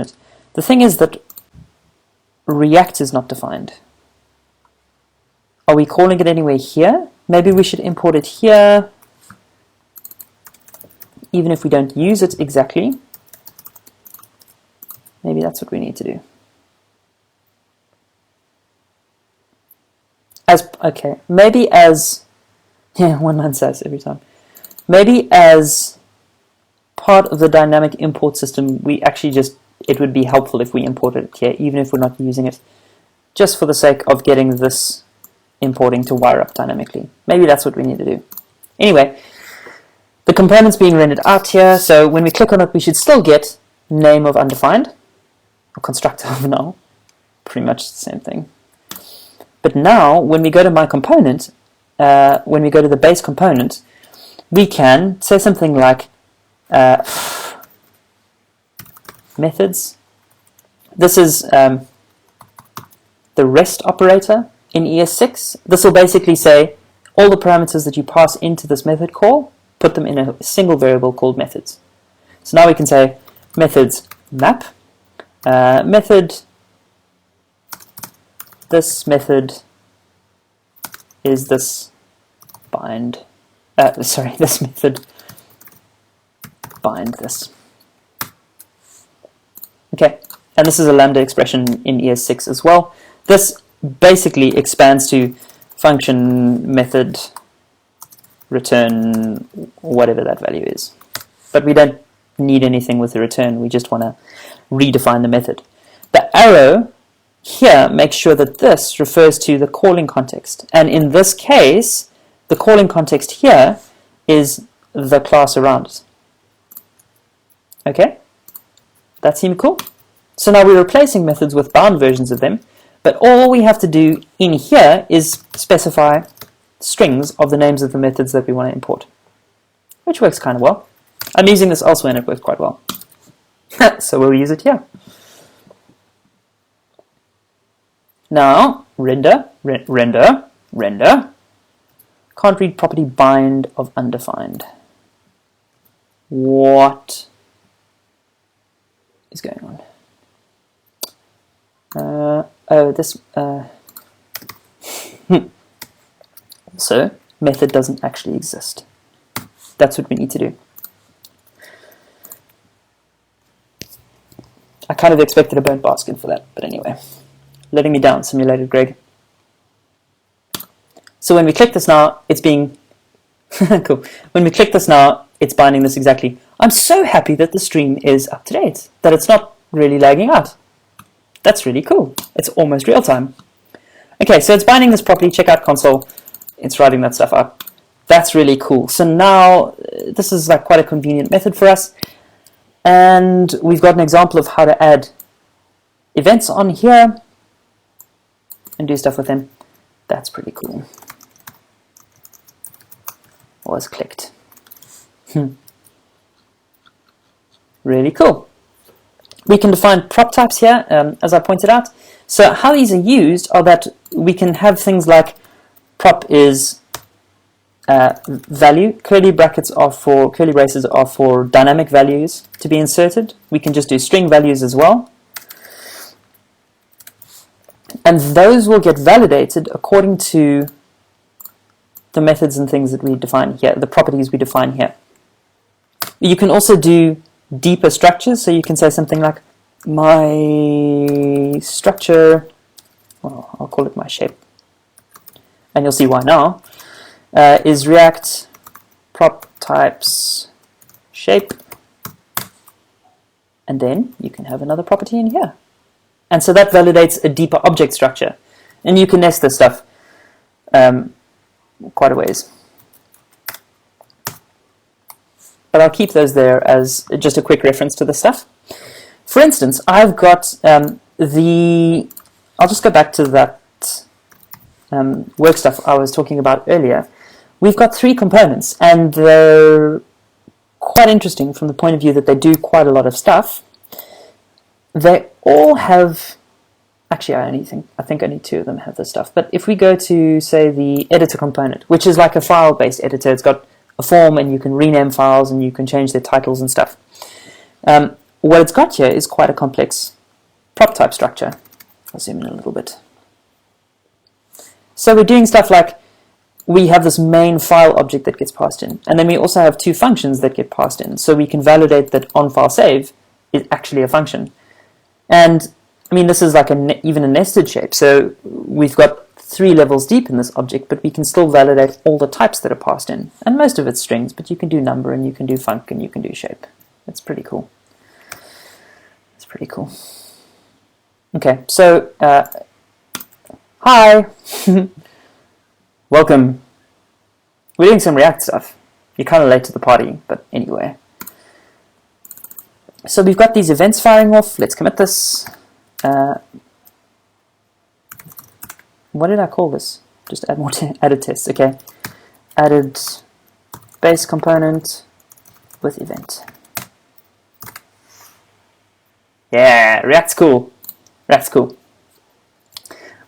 component. The thing is that React is not defined. Are we calling it anywhere here? Maybe we should import it here, even if we don't use it exactly. Maybe that's what we need to do. Okay, maybe as, yeah, one line says every time. Maybe as part of the dynamic import system, we actually just, it would be helpful if we imported it here, even if we're not using it, just for the sake of getting this importing to wire up dynamically. Maybe that's what we need to do. Anyway, the component's being rendered out here, so when we click on it, we should still get name of undefined, or constructor of null, pretty much the same thing. But now, when we go to my component, when we go to the base component, we can say something like methods. This is the rest operator in ES6. This will basically say all the parameters that you pass into this method call, put them in a single variable called methods. So now we can say methods map, method, this method is this bind, this method bind this. Okay, and this is a lambda expression in ES6 as well. This basically expands to function method return whatever that value is. But we don't need anything with the return, we just want to redefine the method. The arrow here makes sure that this refers to the calling context, and in this case the calling context here is the class around it. Okay, that seemed cool. So now we're replacing methods with bound versions of them, but all we have to do in here is specify strings of the names of the methods that we want to import, which works kind of well. I'm using this elsewhere and it works quite well. So we'll use it here. Now, render. Can't read property bind of undefined. What is going on? So, method doesn't actually exist. That's what we need to do. I kind of expected a burnt basket for that, but anyway. Letting me down, simulated Greg. So when we click this now, it's being cool. When we click this now, it's binding this exactly. I'm so happy that the stream is up to date, that it's not really lagging out. That's really cool. It's almost real time. Okay, so it's binding this properly. Check out console. It's writing that stuff up. That's really cool. So now this is like quite a convenient method for us. And we've got an example of how to add events on here and do stuff with them. That's pretty cool. Was clicked. Really cool. We can define prop types here, as I pointed out. So how these are used are that we can have things like prop is value, curly braces are for dynamic values to be inserted. We can just do string values as well. And those will get validated according to the methods and things that we define here, the properties we define here. You can also do deeper structures, so you can say something like my structure, well, I'll call it my shape, and you'll see why now, is React prop types shape, and then you can have another property in here. And so that validates a deeper object structure. And you can nest this stuff quite a ways. But I'll keep those there as just a quick reference to the stuff. For instance, I've got I'll just go back to that work stuff I was talking about earlier. We've got 3 components, and they're quite interesting from the point of view that they do quite a lot of stuff. They all have, actually I think only 2 of them have this stuff, but if we go to, say, the editor component, which is like a file-based editor, it's got a form and you can rename files and you can change their titles and stuff. what it's got here is quite a complex prop type structure. I'll zoom in a little bit. So we're doing stuff like we have this main file object that gets passed in, and then we also have two functions that get passed in, so we can validate that onFileSave is actually a function. And I mean, this is like even a nested shape, so we've got 3 levels deep in this object, but we can still validate all the types that are passed in, and most of it's strings, but you can do number, and you can do func, and you can do shape. It's pretty cool. It's pretty cool. Okay, so hi! Welcome. We're doing some React stuff. You're kind of late to the party, but anyway. So we've got these events firing off. Let's commit this. What did I call this? Just add more added tests. Okay. Added base component with event. Yeah, React's cool. React's cool.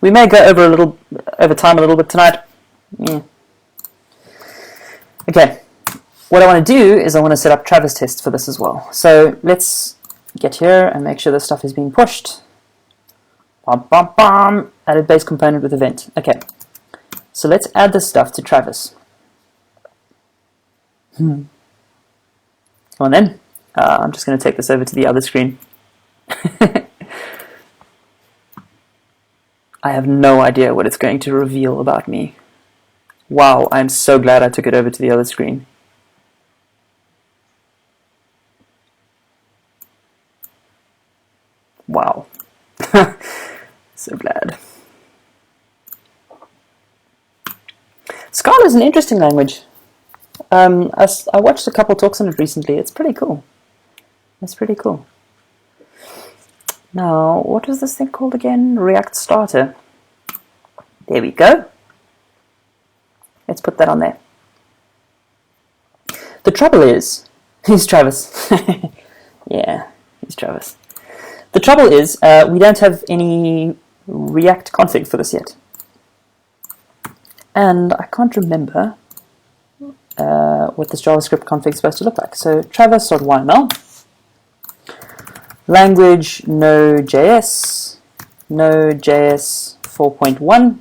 We may go over time a little bit tonight. Yeah. Okay, what I want to do is I want to set up Travis tests for this as well. So let's get here and make sure this stuff is being pushed. Bum, bum, bum. Added base component with event. Okay, so let's add this stuff to Travis. Come on then. I'm just going to take this over to the other screen. I have no idea what it's going to reveal about me. Wow, I'm so glad I took it over to the other screen. Wow. So glad. Scala is an interesting language. I watched a couple talks on it recently. It's pretty cool. It's pretty cool. Now, what was this thing called again? React Starter. There we go. Let's put that on there. The trouble is, he's Travis. Yeah, he's Travis. The trouble is, we don't have any React config for this yet. And I can't remember what this JavaScript config is supposed to look like. So travis.yml, language Node.js, Node.js 4.1,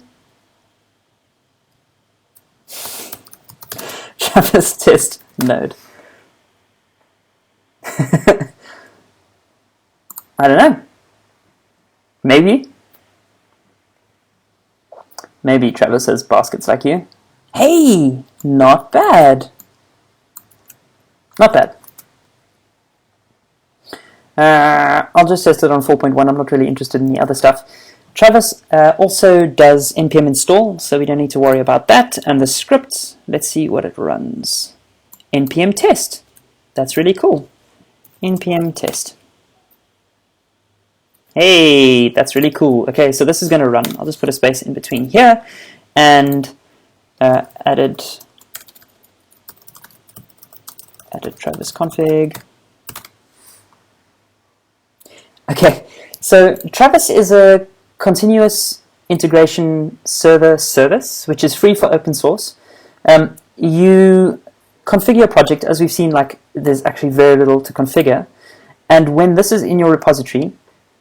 Travis test node. I don't know. Maybe Travis has baskets like you. Hey, not bad. Not bad. I'll just test it on 4.1. I'm not really interested in the other stuff. Travis also does npm install, so we don't need to worry about that. And the script, let's see what it runs. npm test. That's really cool. npm test. Hey, that's really cool. Okay, so this is going to run. I'll just put a space in between here and added Travis config. Okay, so Travis is a continuous integration server service, which is free for open source. You configure your project, as we've seen, like there's actually very little to configure. And when this is in your repository,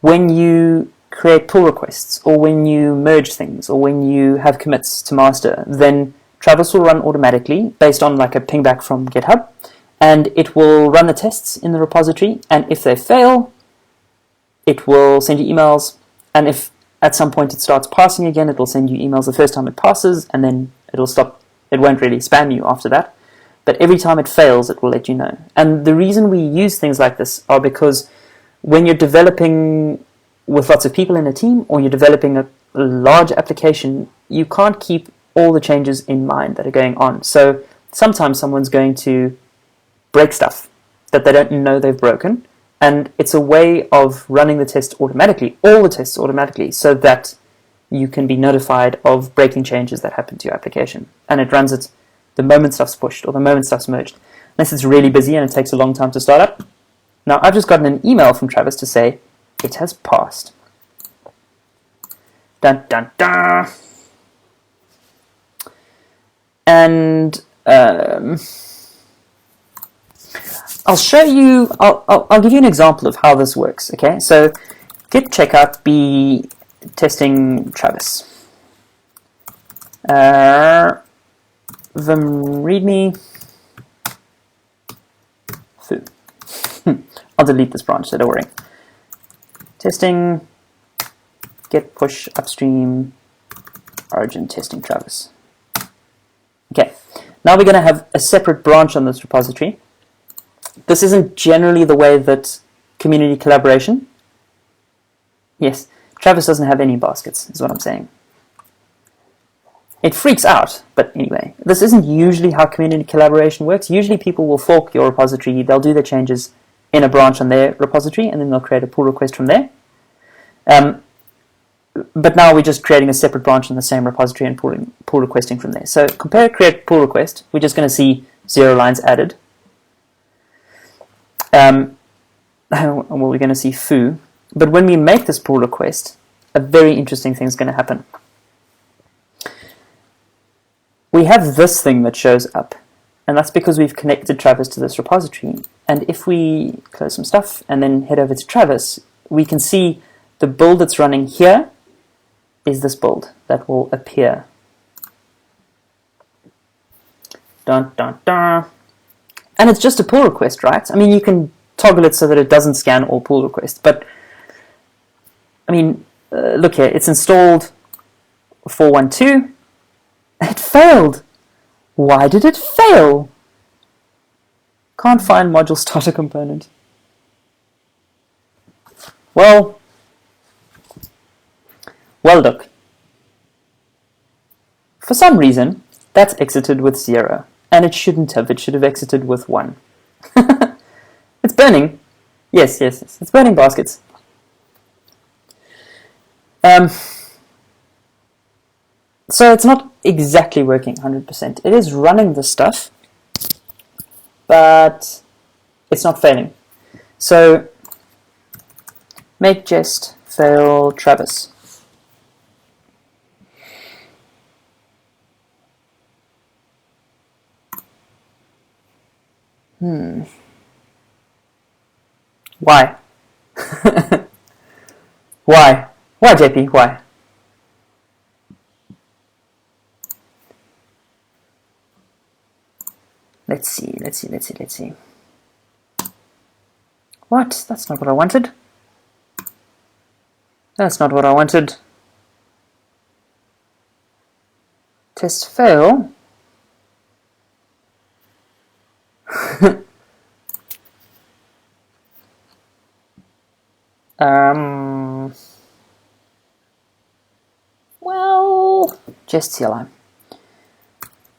when you create pull requests, or when you merge things, or when you have commits to master, then Travis will run automatically based on like a pingback from GitHub, and it will run the tests in the repository, and if they fail, it will send you emails, and if at some point it starts passing again, it will send you emails the first time it passes, and then it'll stop. It won't really spam you after that, but every time it fails, it will let you know. And the reason we use things like this are because when you're developing with lots of people in a team, or you're developing a large application, you can't keep all the changes in mind that are going on. So sometimes someone's going to break stuff that they don't know they've broken, and it's a way of running the test automatically, all the tests automatically, so that you can be notified of breaking changes that happen to your application. And it runs it the moment stuff's pushed, or the moment stuff's merged, unless it's really busy and it takes a long time to start up. Now, I've just gotten an email from Travis to say it has passed. Dun dun dun. And I'll show you, I'll give you an example of how this works, okay? So git checkout be testing Travis. Vim readme foo. I'll delete this branch, so don't worry. Testing git push upstream origin testing Travis. Okay, now we're going to have a separate branch on this repository. This isn't generally the way that community collaboration. Yes, Travis doesn't have any baskets, is what I'm saying. It freaks out, but anyway, this isn't usually how community collaboration works. Usually people will fork your repository, they'll do their changes in a branch on their repository, and then they'll create a pull request from there. But now we're just creating a separate branch in the same repository and pull requesting from there. So compare create pull request, we're just going to see 0 lines added. Well, we're going to see foo. But when we make this pull request, a very interesting thing is going to happen. We have this thing that shows up, and that's because we've connected Travis to this repository. And if we close some stuff and then head over to Travis, we can see the build that's running here is this build that will appear. Dun, dun, dun. And it's just a pull request, right? I mean, you can toggle it so that it doesn't scan all pull requests, but I mean, look here, it's installed 412. It failed. Why did it fail? Can't find module starter component. Well, look. For some reason, that's exited with 0, and it shouldn't have. It should have exited with 1. It's burning. Yes, it's burning baskets. So it's not exactly working 100%. It is running the stuff, but it's not failing. So make Jest fail Travis. Why? Why? Why, JP? Why? Let's see. What? That's not what I wanted. That's not what I wanted. Test fail. Well, Jest CLI.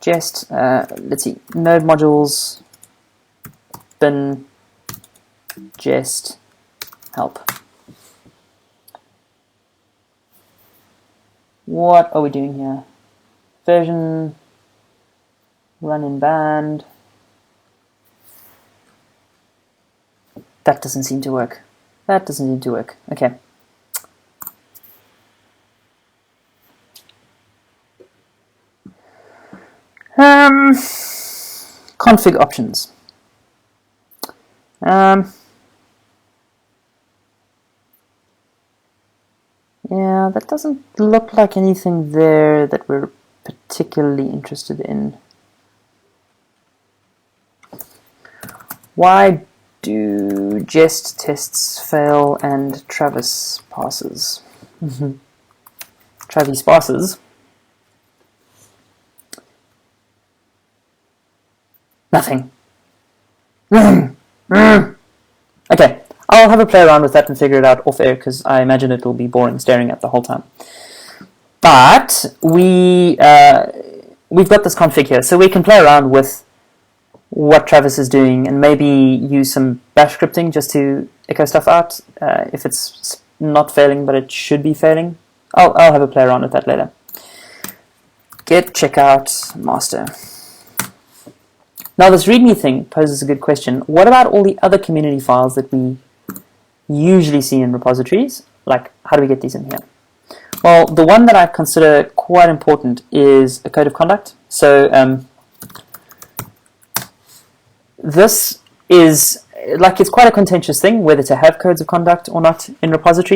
Jest, let's see, node modules, bin, Jest, help. What are we doing here? Version, run in band. That doesn't seem to work. That doesn't seem to work. Okay. Config options. Yeah, that doesn't look like anything there that we're particularly interested in. Why do Jest tests fail and Travis passes? Travis passes. Nothing. Okay, I'll have a play around with that and figure it out off air because I imagine it will be boring staring at the whole time. But we've got this config here, so we can play around with what Travis is doing and maybe use some bash scripting just to echo stuff out if it's not failing but it should be failing. I'll have a play around with that later. Git checkout master. Now this readme thing poses a good question. What about all the other community files that we usually see in repositories? Like, how do we get these in here? Well, the one that I consider quite important is a code of conduct. So this is, like, it's quite a contentious thing whether to have codes of conduct or not in repositories.